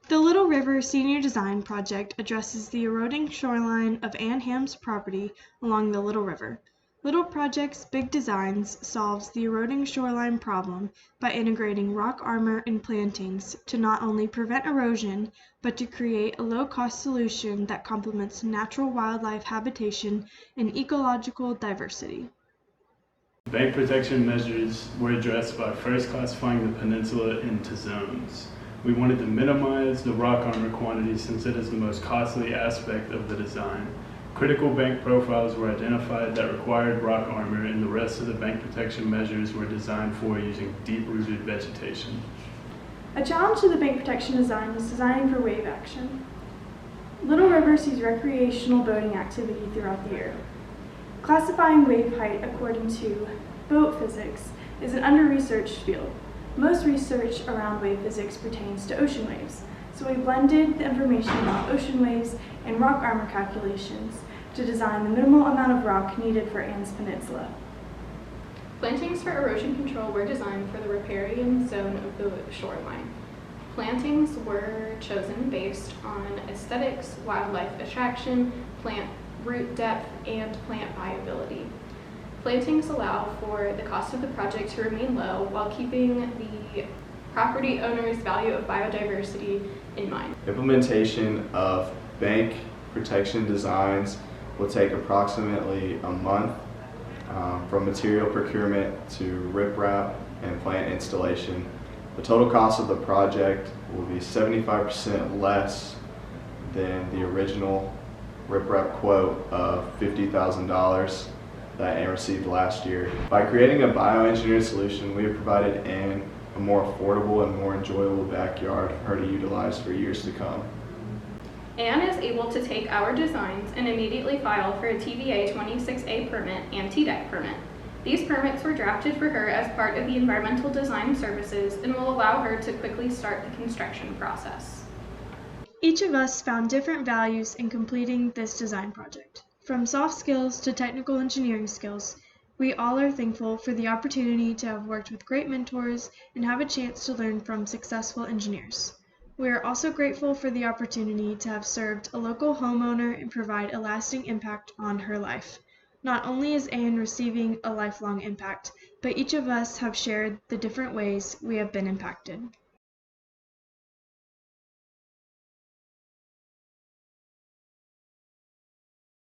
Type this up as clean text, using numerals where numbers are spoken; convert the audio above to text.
The Little River Senior Design Project addresses the eroding shoreline of Ann Ham's property along the Little River. Little Project's Big Designs solves the eroding shoreline problem by integrating rock armor and plantings to not only prevent erosion, but to create a low-cost solution that complements natural wildlife habitation and ecological diversity. Bank protection measures were addressed by first classifying the peninsula into zones. We wanted to minimize the rock armor quantity since it is the most costly aspect of the design. Critical bank profiles were identified that required rock armor, and the rest of the bank protection measures were designed for using deep-rooted vegetation. A challenge to the bank protection design was designing for wave action. Little River sees recreational boating activity throughout the year. Classifying wave height according to boat physics is an under-researched field. Most research around wave physics pertains to ocean waves, so we blended the information about ocean waves and rock armor calculations to design the minimal amount of rock needed for Ann's Peninsula. Plantings for erosion control were designed for the riparian zone of the shoreline. Plantings were chosen based on aesthetics, wildlife attraction, plant root depth, and plant viability. Plantings allow for the cost of the project to remain low while keeping the property owner's value of biodiversity in mind. Implementation of bank protection designs will take approximately a month from material procurement to riprap and plant installation. The total cost of the project will be 75% less than the original riprap quote of $50,000 that Ann received last year. By creating a bioengineered solution, we have provided Ann a more affordable and more enjoyable backyard for her to utilize for years to come. Ann is able to take our designs and immediately file for a TVA 26A permit and TDEC permit. These permits were drafted for her as part of the environmental design services and will allow her to quickly start the construction process. Each of us found different values in completing this design project. From soft skills to technical engineering skills, we all are thankful for the opportunity to have worked with great mentors and have a chance to learn from successful engineers. We are also grateful for the opportunity to have served a local homeowner and provide a lasting impact on her life. Not only is Ann receiving a lifelong impact, but each of us have shared the different ways we have been impacted.